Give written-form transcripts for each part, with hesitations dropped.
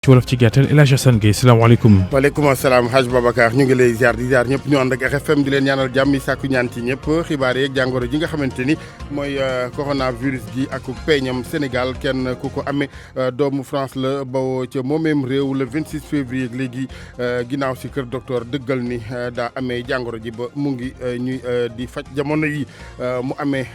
ci wolof ci gàttal El Hadj Assane Gueye salaamaaleykum. waaleykum salaam Hadj Babacar ñu ngi lay ziar di ziar ñëpp ñu ànd ak RFM di leen ñaanal jàmm yi sàkku ñaan ci ñëpp xibaar yeeg jàngoro ji nga xamante ni mooy coronavirus gi ak peeñam Sénégal kenn ku ko amee doomu France la bawoo ca moomeem réew le 26 février léegi ginnaaw si kër docteur dëggal ni daa amee jàngoro ji ba mu ngi ñuy di faj jamono yi mu amee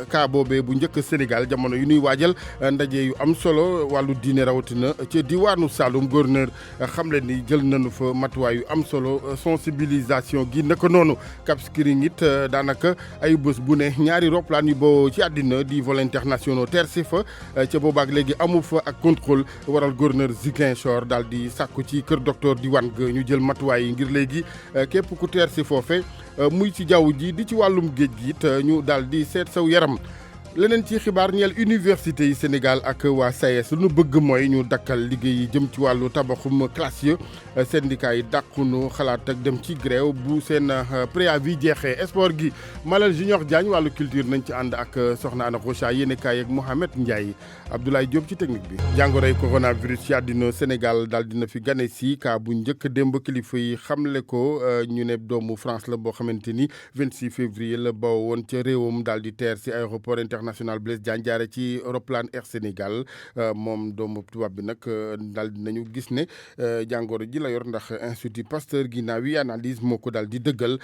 cas boobee bu njëkk Sénégal jamono yu ñuy waajal ndaje yu am solo wàllu diine rawatina ca diwaanu Saloum gouverneur xam leen ni jël nañu fa matuwaay yu am solo sensibilisation gi naka noonu Cap Skirring it daanaka ay bés bu ne ñaari roplaan yu boo ci àddina di vol internationaux teer si fa ca boobaak léegi amu fa ak contrôle waral gouverneur Ziguinchor daal di sàkku ci kër docteur di wan ga ñu jël matuwaay yi ngir léegi képp ku teer si foofe muy ci jaww ji di ci wàllum géej gi it ñu daal di seet saw yaram. leneen ci xibaar ñeel université yi Sénégal ak waa SAES lu nu bëgg mooy ñu dakkal liggéey yi jëm ci wàllu tabaxum classe yi syndicat yi dàqunu xalaat ak dem ci grève bu seen préavis jeexee sport gi Malal Junior Diagne wàllu culture nañ ci ànd ak soxna Ana Rocha yéene kaay ak Mohamed Ndiaye Abdoulaye Diop ci technique bi. jàngoroy coronavirus ci àddina Sénégal daal dina fi gane si kaa bu njëkk démb kilifa yi xamle ko ñu ne doomu France la boo xamante ni 26 février la bawoo woon ca réewam daal di teer si aéroport international Blaise Diagne jaare ci roplaan Air Sénégal moom doomu tubaab bi nag daal dinañu gis ne jàngoro ji la yor ndax Institut Pasteur ginnaaw yi analyse moo ko daal di dëggal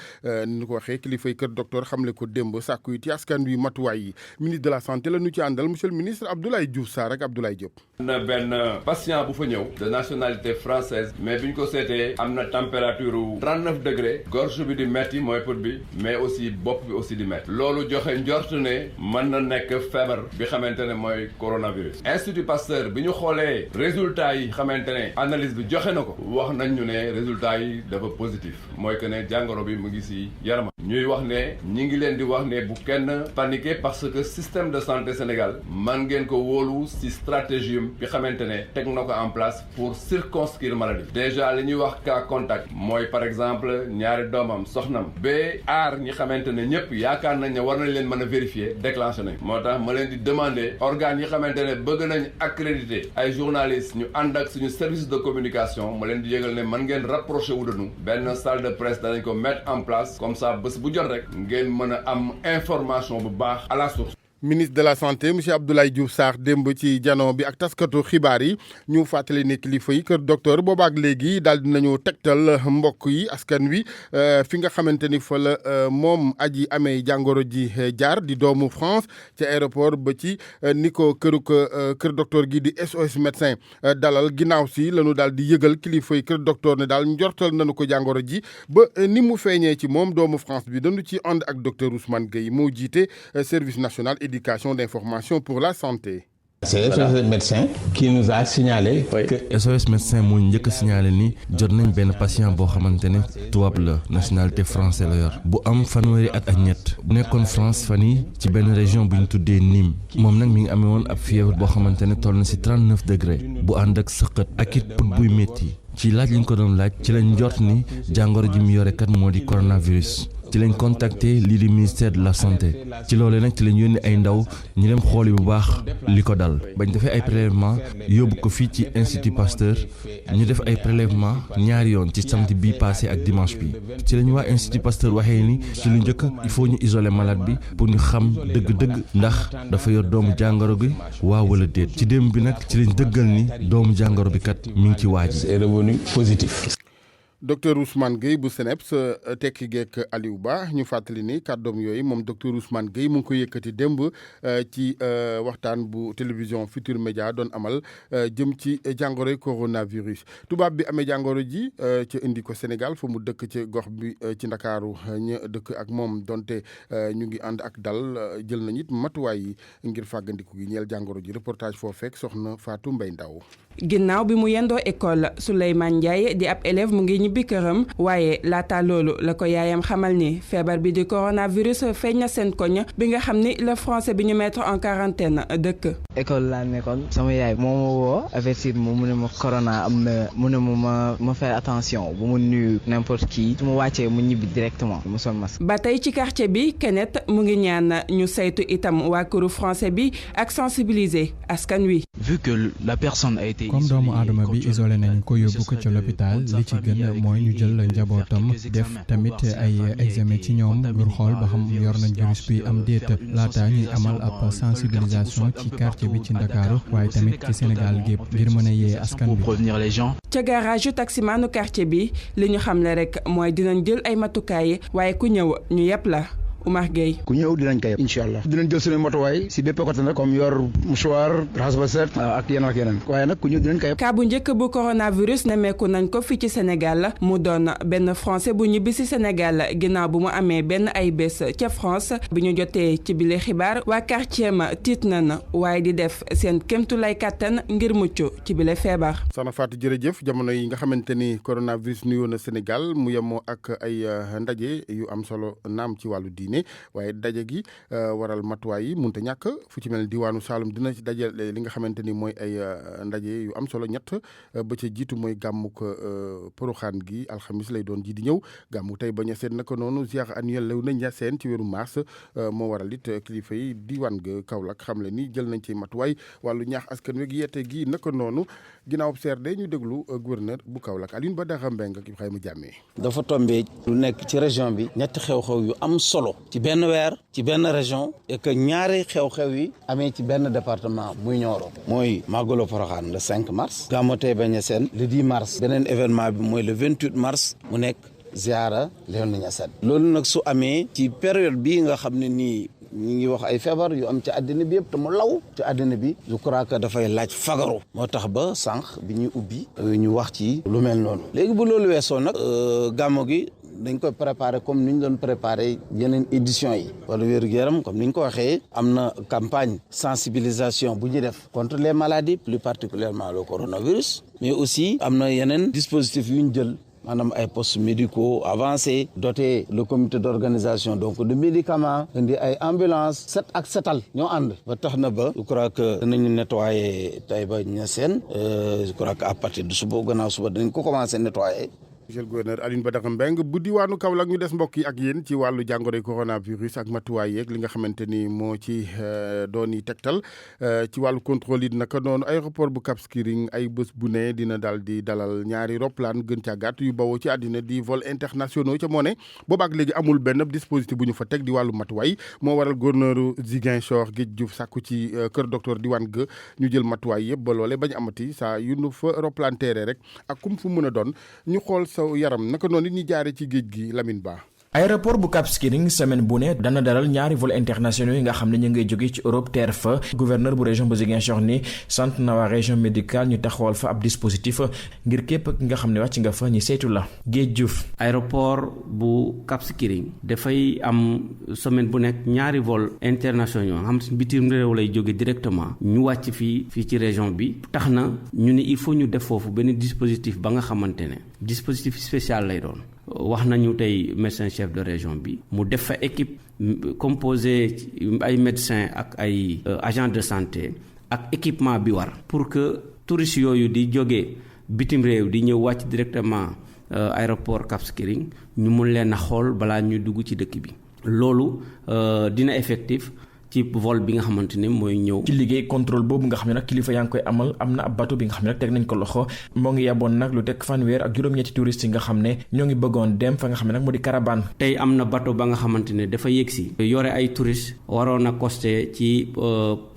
ni ñu ko waxee kilifay kër docteur xamle ko démb sàkku yi ci askan wi matuwaay yi ministre de la santé la ñu ci àndal monsieur le ministre Abdoulaye Diouf Sarr ak Abdoulaye Diop. am na benn patient bu fa ñëw de nationalité française mais bi ñu ko seetee am na température 39 degré gorge bi di metti mooy put bi mais aussi bopp bi aussi di metti loolu joxe njort ne mën na nekk feebar bi xamante ne mooy coronavirus. Institut Pasteur bi ñu xoolee résultats yi xamante ne analyse bi joxe na ko wax nañ ñu ne résultats yi dafa positif mooy que ne jàngoro bi mu ngi ci yaramam. ñuy wax ne ñi ngi leen di wax ne bu kenn paniquer parce que système de santé Sénégal man ngeen ko wóolu ci stratégie bi xamante ne teg na ko en place pour circonscrire maladie. déjà li ñuy wax cas contact mooy par exemple ñaari doomam soxnam ba aar ñi xamante ne ñëpp yaakaar nañ ne war nañ leen mën a vérifier déclenché nañ. moo tax ma leen di demander organes yi xamante ne bëgg nañ accréditer ay journalistes ñu ànd ak suñu service de communication ma leen di yëgal ne mën ngeen rapproché wu de nous benn salle de presse danañ ko mettre en place comme ça bés bu jot rek ngeen mën a am information bu baax à la source. ministre de la santé monsieur Abdoulaye Diouf Sarr démb ci jano bi ak taskatu xibaar yi ñu fàttali ne kilifa yi kër docteur boobaak léegi daal dinañu tegtal mbokk yi askan wi fi nga xamante ni fa la moom aji amee jàngoro ji jaar di doomu France ci aéroport ba ci ni ko kër docteur gi di SOS médecin dalal ginnaaw si lañu daal di yëgal kilifa yi kër docteur ne daal njortal nañu ko jàngoro ji ba ni mu feeñee ci moom doomu France bi dañu ci ànd ak docteur Ousmane Gueye moo jiite service national éducation d'information pour la santé. C'est SOS médecin qui nous a signalé que SOS médecin moo njëkk a signalé ni jot nañ benn patient boo xamante ne tubaab la nationalité français la yor bu am fanweeri at ak ñett bu nekkoon France fan yi ci benn région bu ñu tuddee Nîmes moom nag mi ngi amee woon ab fièvre boo xamante ne toll na ci 39 degré bu ànd ak sëqët ak it put buy métti ci laaj li ñu ko doon laaj ci lañ njort ni jàngoro ji mu yore kat moo di coronavirus. ci lañ contacté lii di ministère de la santé ci loolee nag ci lañ yónni ay ndaw ñu dem xooli bu baax li ko dal bañ defee ay prélèvement yóbbu ko fii ci Institut Pasteur ñu def ay prélèvement ñaari yoon ci samedi bi passé ak dimanche bi ci lañu waa Institut Pasteur waxee ni ci lu njëkk il faut ñu isoler malade bi pour ñu xam dëgg-dëgg ndax dafa yor doomu jàngoro gi waaw wala déet ci démb bi nag ci lañ dëggal ni doomu jàngoro bi kat mi ngi ci waaj est revenu positif. docteur Ousmane Gueye bu SNEIPS tekki geek Aliou Ba ñu fàttali ni kàddoom yooyu moom docteur Ousmane Gueye mu ngi ko yëkkati démb ci waxtaan bu télévision Futur Média doon amal jëm ci jàngoroy coronavirus tubaab bi amee jàngoro ji ca indi ko Sénégal fa mu dëkk ci gox bi ci Ndakaaru ña dëkk ak moom donte ñu ngi ànd ak dal jël nañ it matuwaay yi ngir fàggandiku gi ñeel jàngoro ji reportage foo fekk soxna Fatou Mbaye Ndaw. ginnaaw bi mu yendoo école Souleymane Ndiaye di ab élève mu ngi ñibbi ñibbi këram waaye laata loolu la ko yaayam xamal ni feebar bi di coronavirus feeñ na seen koñ bi nga xam ni le français bi ñu mettre en quarantaine dëkk. école laa nekkoon sama yaay moo ma woo avertir ma mu ne ma corona am na mu ne ma faire attention bu mu nuyu n'importe qui su ma wàccee mu ñibbi directement mu sol masque. ba tey ci quartier bi Kenneth mu ngi ñaan ñu saytu itam waa këru français bi ak sensibiliser askan wi. vu que la personne a été comme doomu aadama bi isolé nañ ko yóbbu ko ci l'hôpital li ci gën mooy ñu jël njabootam def tamit ay examen ci ñoom ngir xool ba xam yor nañ virus bi am déet laata ñuy amal ab sensibilisation ci quartier bi ci Ndakaaru waaye tamit ci Sénégal gépp ngir mën a yee askan bi. ca garage taximaanu quartier bi li ñu xamle rek mooy dinañ jël ay matukaay waaye ku ñëw ñu yepp la. Oumar Gueye. ku ñëw dinañ koy incha allah dinañ jël suñu matuwaay si bépp côté nag comme yor mouchoir raxas ba set ak yeneen ak yeneen waaye nag ku ñëw dinañ koy. cas bu njëkk bu coronavirus nemmeeku nañ ko fii ci Sénégal mu doon benn français bu ñibbi si Sénégal ginnaaw bu mu amee benn ay bés ca France bi ñu jotee ci bile xibaar waa quartier ma tiit nañ waaye di def seen kéemtulay kàttan ngir mucc ci bile feebar. Soxna Fatou jërëjëf jamono yi nga xamante ni coronavirus nuyoo na Sénégal mu yemoo ak ay ndaje yu am solo naam ci wàllu diine. waaye daje gi waral matuwaay yi mënut a ñàkk fu ci mel ni diwaanu Saloum dina ci daje li nga xamante ni mooy ay ndaje yu am solo ñett ba ca jiitu mooy gàmmuk Poroxaan gi alxamis lay doon ji di ñëw gàmmu tey ba Niassène naka noonu ziar annuel lew na Niassène ci weeru mars moo waral it kilifa yi diwaan ga Kaolack xam le ni jël nañ ci matuwaay wàllu ñaax askan wi yeete gi naka noonu ginnaaw CRD ñu déglu gouverneur bu Kaolack Alioune Badara Mbengue ak Ibrahima Diamé. dafa tombé lu nekk ci région bi ñetti xew-xew yu am solo ci benn weer ci benn région et que ñaari xew-xew yi amee ci benn département muy Nioro mooy Magalu Porokhane le 5 mars Gamou Taïba Niassène le 10 mars beneen événement bi mooy le 28 mars mu nekk ziara Léona Niassène loolu nag su amee ci période bii nga xam ne nii ñu ngi wax ay feebar yu am ci àddina bi yëpp te mu law ci àddina bi je crois que dafay laaj fagaru moo tax ba sànq bi ñuy ubbi ñu wax ci lu mel noonu léegi bu loolu weesoo nag gàmmu gi dañ koy préparer comme ni ñu doon préparer yeneen édition yi wala wér-gu-yaram comme ni ñu ko waxee am na campagne sensibilisation bu ñu def contre les maladies plus particulièrement le coronavirus mais aussi am na yeneen dispositifs yu ñu jël maanaam ay postes médicaux avancés doté le comité d'organisation donc de médicaments indi ay ambulances set ak setal ñoo ànd ba tax na ba je crois que danañu nettoyer Taïba Niassène je crois que à partir de suba gannaaw suba danañ ko commencer nettoyer. monsieur le gouverneur Alioune Badara Mbengue bu diwaanu Kaolack ñu des mbokk yi ak yéen ci wàllu jàngoroy coronavirus ak matuwaay yeeg li nga xamante ni moo ci doon yi tegtal ci wàllu contrôle yi naka noonu aéroport bu Cap Skirring ay bés bu ne dina daal di dalal ñaari roplaan gën caa gàtt yu bawoo ci àddina di vol internationaux ca moo ne boobaak léegi amul benn dispositif bu ñu fa teg di wàllu matuwaay moo waral gouverneur Ziguinchor Géej Diouf sàkku ci kër docteur diwaan ga ñu jël matuwaay yëpp ba loole bañ amati saa yu nu fa roplaan teere rek ak kum fu mën a doon ñu xool saw yaram naka noonu ñi jaare ci géej gi Lamine Ba. aéroport bu Cap Skirring semaine bu ne dana dalal ñaari vol internationaux yi nga xam ne ñu ngay jóge ci Europe teer fa gouverneur bu région bu Ziguinchor ni sant na waa région médicale ñu taxawal fa ab dispositif ngir képp ki nga xam ne wàcc nga fa ñi saytu la. Géej Diouf. aéroport bu Cap Skirring dafay am semaine bu nekk ñaari vol internationaux xam si bitim réew lay jóge directement ñu wàcc fii ci région bi tax na ñu ne il faut ñu def foofu benn dispositif ba nga xamante ne dispositif spécial lay doon. wax nañu tey médecin chef de région bi mu def fa équipe composé ay médecins ak ay agents de santé ak équipement bi war pour que touristes yooyu di jógee bitim réew di ñëw wàcc directement aéroport Cap Skirring ñu mun leen a xool balaa ñuy dugg ci dëkk bi loolu dina effectif ci vol bi nga xamante ne mooy ñëw. ci liggéey contrôle boobu nga xam ne nag kilifa yaa ngi koy amal am na ab bateau bi nga xam ne nag teg nañ ko loxo moo ngi yaboon nag lu teg fanweer ak juróom-ñetti touristes yi nga xam ne ñoo ngi bëggoon dem fa nga xam ne nag moo di caravane. tey am na bateau ba nga xamante ne dafa yegsi yore ay touristes waroon a costé ci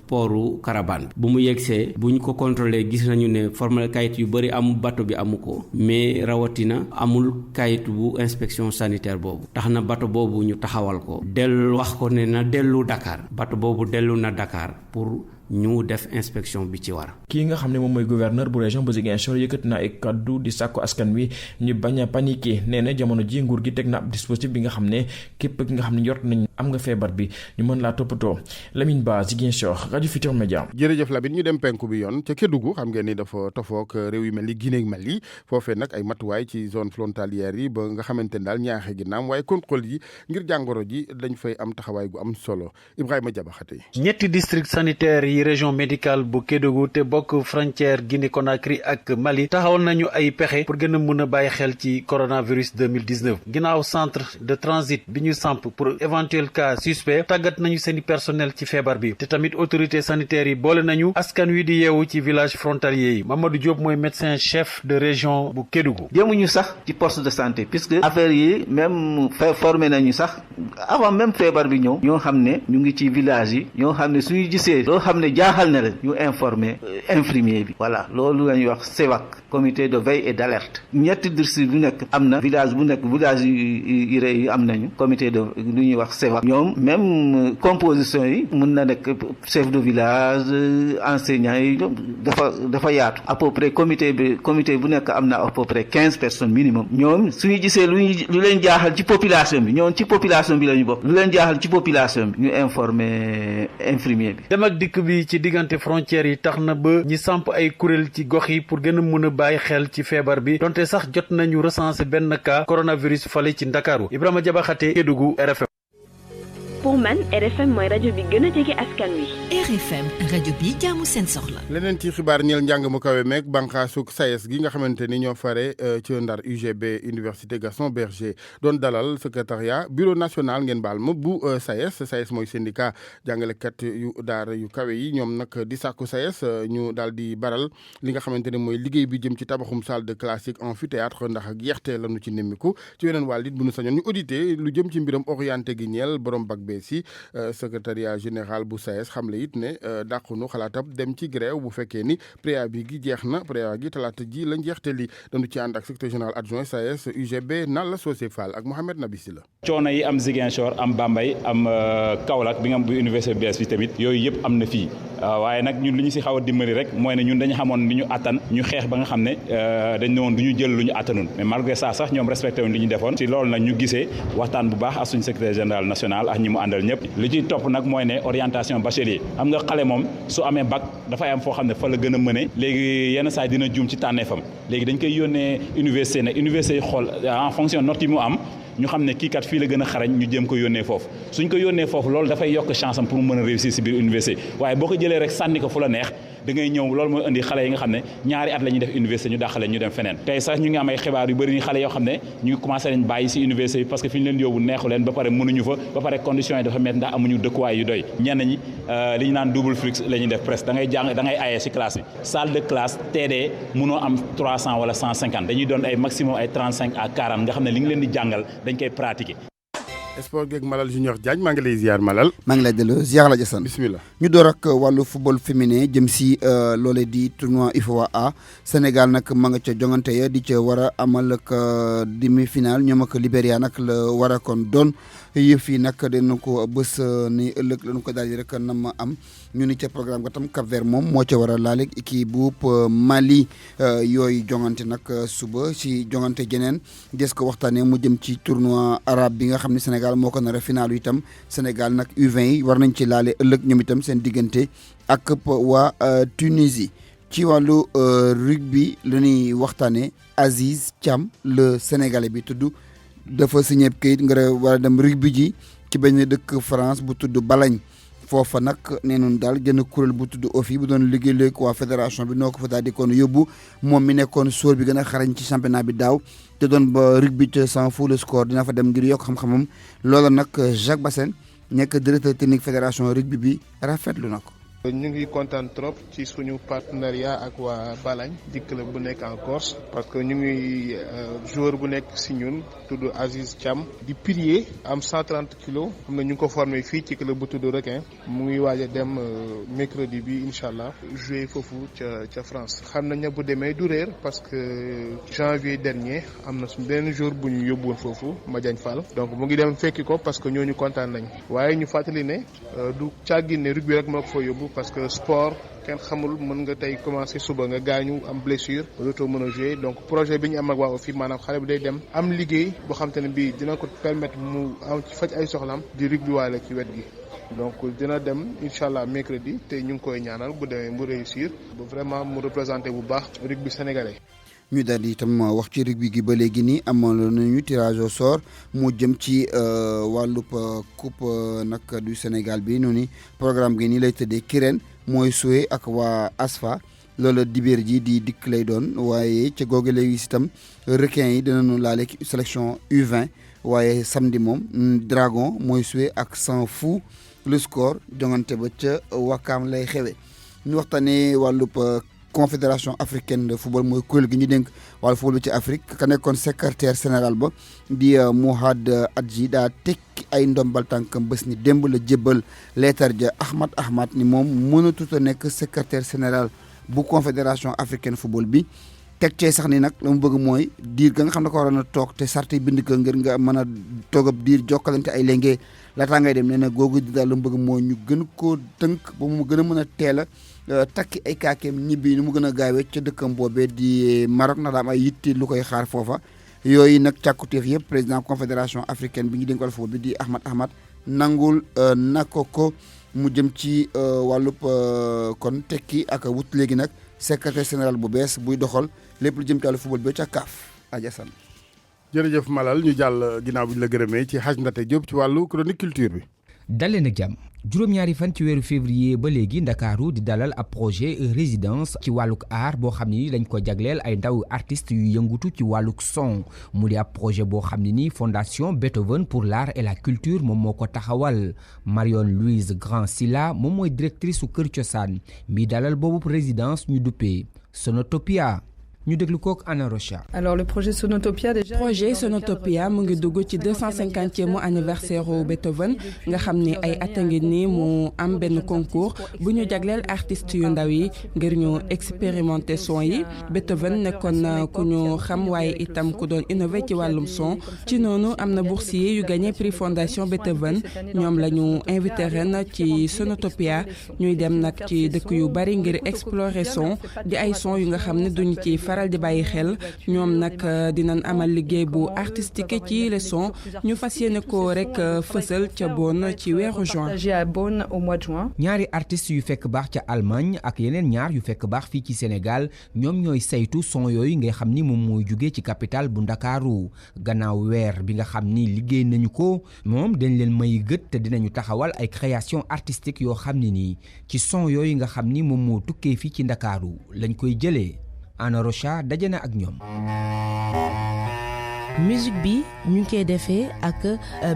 pooru Carabane bu mu yegsee bu ñu ko contrôlé gis nañu ne formal kayit yu bëri am bateau bi amu ko mais rawatina amul kayit bu inspection sanitaire boobu tax na bateau boobu ñu taxawal ko dellu wax ko ne na dellu Dakar bateau boobu dellu na Dakar pour ñu def inspection bi ci war. kii nga xam ne moom mooy gouverneur bu région bu Ziguinchor yëkkati na ay kaddu di sàkku askan wi ñu bañ a paniquer nee na jamono ji nguur gi teg na ab dispositif bi nga xam ne képp ki nga xam ne jot nañ am nga feebar bi ñu mën laa toppatoo. Lamine Ba Ziguinchor rajo Futurs Médias. jërëjëf Lamine ñu dem penku bi yoon ca Kédougou xam ngeen ni dafa tofook réew yu mel ni Guinée ak Mali foofee nag ay matuwaay ci zone frontalière yi ba nga xamante ne daal ñaaxe gi naam waaye contrôle yi ngir jàngoro ji dañ fay am taxawaay gu am solo Ibrahima Diabakhate. ñetti district sanitaire yi région médicale bu Kédougou te bokk frontière Guinée Conakry ak Mali taxawal nañu ay pexe pour gën a mën a bàyyi xel ci coronavirus 2019 ginnaaw centre de transit bi ñu samp pour éventuel cas suspect tàggat nañu seeni personnel ci feebar bi te tamit autorité sanitaire yi boole nañu askan wi di yeewu ci village frontalier yi Mamadou Diop mooy médecin chef de région bu Kédougou. jéemuñu sax ci poste de santé puisque affaire yi même formé nañu sax avant même feebar bi ñëw ñoo xam ne ñu ngi ci village yi ñoo xam ne suñu gisee loo xam ne jaaxal na leen ñu informer infirmier bi voilà loolu la ñuy wax CEVAC comité de veille et d'alerte ñetti district bu nekk am na village bu nekk village yi rëy yi am nañu comité de lu ñuy wax CEVAC ñoom même composition yi mun na nekk chef de village enseignants yi dafa yaatu à peu près comité bu nekk am na à peu près 15 personnes minimum ñoom suñu gisee lu leen jaaxal ci population bi ñoom ci population bi la ñu bokk lu leen jaaxal ci population bi ñu informer infirmier bi. dem ak dikk bi ci diggante frontières yi tax na ba ñi samp ay kuréel ci gox yi pour gën a mën a bàyyi xel ci feebar bi donte sax jot nañu recenser benn cas coronavirus fale ci Ndakaaru Ibrahima Diabakhate Kédougou RFM. pour man RFM mooy rajo bi gën a jege askan wi. RFM rajo bi jaamu seen soxla. leneen ci xibaar ñeel njàng mu kawe meeg bànqaasug SAES gi nga xamante ni ñoo fare ci Ndar UGB Université Gaston Berger doon dalal secrétariat bureau national ngeen baal ma bu SAES mooy syndicat jàngalekat yu daara yu kawe yi ñoom nag di sàkku SAES ñu daal di baral li nga xamante ni mooy liggéey bi jëm ci tabaxum salle de classique amphithéâtre ndax ak yeexte lañu ci nemmiku ci weneen wàll it bu ñu sañoon ñu audité lu jëm ci mbiram orienté gi ñeel borom bac si secrétariat général bu SAES xamle it ne dàqunu xalaatab dem ci grève bu fekkee ni préavis gi jeex na préavis gi talaata ji la njeexte li dañu ci ànd ak secrétaire général adjoint SAES UGB Nalla Socé Fall ak Mohamed Nabi Sylla. coono yi am Ziguinchor am Bambey am Kaolack bi nga am bu université bu bees bi tamit yooyu yëpp am na fii waaye nag ñun li ñu si xaw a dimbali rek mooy ne ñun dañu xamoon li ñu attan ñu xeex ba nga xam ne dañ ne woon du ñu jël lu ñu attanun mais malgré ça sax ñoom respecté wuñ li ñu defoon si loolu nag ñu gisee waxtaan bu baax ak suñu secrétaire général national ak ñi mu àndal ñëpp li ci topp nag mooy ne orientation bachelier xam nga xale moom su amee bac dafay am foo xam ne fa la gën a mëne léegi yenn saa dina juum ci tànneefam léegi dañ koy yónnee université nag université yi xool en fonction note yi mu am ñu xam ne kii kat fii la gën a xarañ ñu jéem ko yónnee foofu suñ ko yónnee foofu loolu dafay yokk chance am pour mu mën a réussir si biir université waaye boo ko jëlee rek sànni ko fu la neex da ngay ñëw loolu mooy indi xale yi nga xam ne ñaari at la ñuy def université ñu dàqale ñu dem feneen tey sax ñu ngi am ay xibaar yu bëri ni xale yoo xam ne ñu ngi commencé nañ bàyyi si université bi parce que fi ñu leen yóbbu neexu leen ba pare mënuñu fa ba pare conditions yi dafa métti ndax amuñu dëkkuwaay yu doy ñenn ñi li ñu naan double flux la ñuy def presque da ngay jàng da ngay ayee si classe bi salle de classe TD mënoo am 300 wala 150 dañuy doon ay maximum ay 35 à 40 nga xam ne li nga leen di jàngal dañ koy pratiquer. sport geeg Malal Junior Diagne maa ngi lay ziar Malal. maa ngi lay delloo ziar la Jassane. bismillah ñu door ak wàllu football féminin jëm si loolee di tournoi UFOA A Sénégal nag ma nga ca jongante ya di ca war a amal ak demi-finale ñoom ak Libéria nag la war a kon doon yëf yi nag dina ko bés ni ëllëg lañu ko daal di rek nam ma am ñu ni ca programme ga tam Cap Vert moom moo ca war a laale équipe bu Mali yooyu jongante nag suba si jongante jeneen des ko waxtaanee mu jëm ci tournoi arabe bi nga xam ne Sénégal moo ko nar a final itam Sénégal nag U20 yi war nañ ci laale ëllëg ñoom itam seen diggante ak waa Tunisie ci wàllu rugby la ñuy waxtaanee Aziz Thiam le Sénégalais bi tudd dafa signé kayit nga war a dem rugby ji ci benn dëkk France bu tudd Balagne foofa nag nee nañu daal jënd kuréel bu tudd OFI bu doon liggéey léegi waa fédération bi noo ko fa daal di koon yóbbu moom mi nekkoon sóor bi gën a xarañ ci championnat bi daaw te doon ba rugby te sans fou le score dina fa dem ngir yokk xam-xamam loola nag Jacques Bassène nekk directeur technique fédération rugby bi rafetlu na ko. ñu ngi kontaan trop ci suñu partenariat ak waa Balagne di club bu nekk en Corse parce que ñu ngi joueur bu nekk si ñun tudd Aziz Thiam di pilier am 130 kilos xam ne ñu ngi ko formé fii ci club bu tudd Requin mu ngi waaj a dem mercredi bi incha allah jouer foofu ca France xam nañ ne bu demee du réer parce que janvier dernier am na suñu benn jour bu ñu yóbbuwoon foofu Madiagne Fall donc mu ngi dem fekki ko parce que ñooñu kontaan nañ waaye ñu fàttali ne du càggi ne rugby rek moo ko fa yóbbu parce que sport kenn xamul mën nga tey commencer suba nga gaañu am blessure dootoo mën a jouer donc projet bi ñu am ak waa OFIF maanaam xale bi day dem am liggéey boo xam te ne bii dina ko permettre mu am ci faj ay soxlaam di rugby waale ci wet gi. donc dina dem incha allah mercredi te ñu ngi koy ñaanal bu demee mu réussir ba vraiment mu représenter bu baax rugby sénégalais. ñu daal di itam wax ci rugby gi ba léegi nii amoon nañu tirage au sort mu jëm ci wàllub coupe nag du Sénégal bi noonu programme gi nii lay tëddee Kirène mooy suwe ak waa ASFA loolu dibéer ji di dikk lay doon waaye ca googu léegi itam requin yi dinañu laale sélection U20 waaye samedi moom Dragon mooy suwe ak Sang Fou le score jongante ba ca Wakaam lay xewe ñu waxtaanee wàllub confédération africaine de football mooy kuréel gi ñu dénk wàllu football bi ci Afrique ka nekkoon secrétaire général ba di Mouhad Adji daa tekki ay ndombal tànkam bés ni démb la jébbal leetar ja Ahmad ni moom mënatut a nekk secrétaire général bu confédération africaine football bi teg cee sax ni nag la mu bëgg mooy diir ga nga xam ne ko waroon a toog te sart yi bind ko ngir nga mën a toog ab diir jokkalante ay léngee laataa ngay dem nee na googu di daal la mu bëgg mooy ñu gën koo tënk ba mu gën a mën a teel a takki ay kaakeem ñibbi ni mu gën a gaawee ca dëkkam boobee di Maroc na daam ay yitte lu koy xaar foofa yooyu nag càkkutéef yëpp président confédération africaine bi ñu dénk wàllu football bi di Ahmad nangul na ko mu jëm ci wàllub kon tekki ak wut léegi nag secrétaire général bu bees buy doxal lépp lu jëm ci wàllu football bi ca CAF Adiassane. jërëjëf Malal ñu jàll ginnaaw bi ñu la gërëmee ci Hadj Ndate Diop ci wàllu chronique culture bi. dalee na jàmm juróom-ñaari fan ci weeru février ba léegi ndakaaru di dalal ab projet résidence ci wàlluk art boo xam ne ni dañ ko jagleel ay ndaw artistes yu yëngutu ci wàlluk son mu di ab projet boo xam ne ni fondation Beethoven pour l'art et la culture moom moo ko taxawal Marion Louise Grand Silla moom mooy directrice su kër cosaan mi dalal boobu résidence ñu duppee Sonotopia ñu déglu kook Anna Rocha. alors le projet Sonotopia déjà. projet Sonotopia mu ngi dugg ci 250e anniversaire u Beethoven nga xam ne ay at a ngi nii mu am benn concours bu ñu jagleel artistes yu ndaw yi ngir ñu expérimenter son yi Beethoven nekkoon ku ñu xam waaye itam ku doon innover ci wàllum son ci noonu am na boursier yu gagné prix fondation Beethoven ñoom la ñu invité ren ci Sonotopia ñuy dem nag ci dëkk yu bari ngir explorer son di ay son yu nga xam ne duñu ci faral di bàyyi xel ñoom nag dinañ amal liggéey bu artistique ci les sons ñu fas yéene ko rek fësal ca Bonn ci weeru juin. ñaari artistes yu fekk baax ca Allemagne ak yeneen ñaar yu fekk baax fii ci Sénégal ñoom ñooy saytu son yooyu nga xam ni moom mooy jugee ci capitale bu Ndakaaru gannaaw weer bi nga xam ni liggéey nañu ko moom dañ leen may gët te dinañu taxawal ay création artistique yoo xam ne nii ci son yooyu nga xam ni moom moo tukkee fii ci Ndakaaru lañ koy jëlee. Anna Rocha daje na ak ñoom. musique bi ñu ngi koy defee ak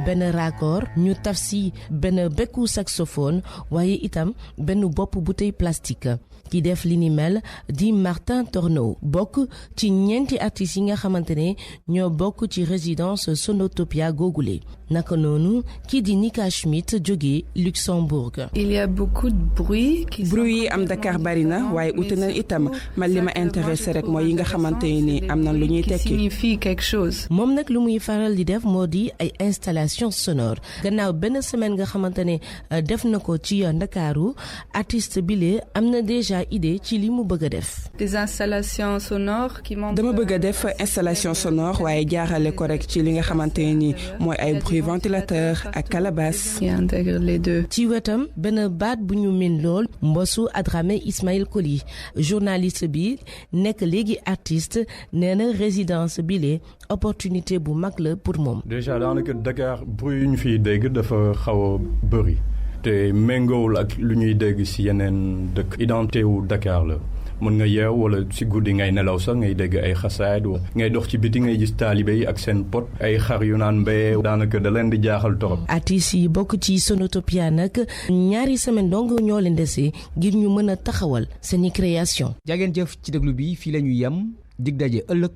benn raccord ñu taf si benn bekku saxophone waaye itam benn bopp bouteille plastique ki def li ni mel di Martin Torneau bokk ci ñeenti artistes yi nga xamante ne ñoo bokk ci résidence Sonotopia googule naka noonu kii di Nika Schmidt jóge Luxembourg. il y a beaucoup de bruit. bruit yi am Dakar bari na waaye ute na itam man li ma intéressé rek mooy yi nga xamante ni am na lu ñuy tekki. signifie quelque chose. moom nag lu muy faral di def moo di ay installation sonore gannaaw benn semaine nga xamante ne def na ko ci Ndakaaru artiste bile am na déjà idée ci li mu bëgg a def. des installations sonores qui montrent. dama bëgg a def installation sonore waaye jaarale ko rek ci li nga xamante ni mooy ay bruit ventilateur ak calebasse. qui intègre les deux. ci wetam benn baat bu ñu min lool Mbossou Adramé Ismaël Koli journaliste bi nekk léegi artiste nee na résidence bile opportunité bu mag la pour moom. déjà daanaka Dakar bruit yu ñu fiy dégg dafa xaw a bëri te méngoowul ak lu ñuy dégg ci yeneen dëkk. identité wu Dakar la mën nga yeew wala ci guddi ngay nelaw sax ngay dégg ay xasaayid ngay dox ci biti ngay gis taalibe yi ak seen pot ay xar yu naan mbéyee daanaka da leen di jaaxal torop. artistes yi bokk ci Sonotopia nag ñaari semaine dong ñoo leen dese ngir ñu mën a taxawal seeni création. jageen jëf ci déglu bi fii la ñu yem dig daje ëllëg.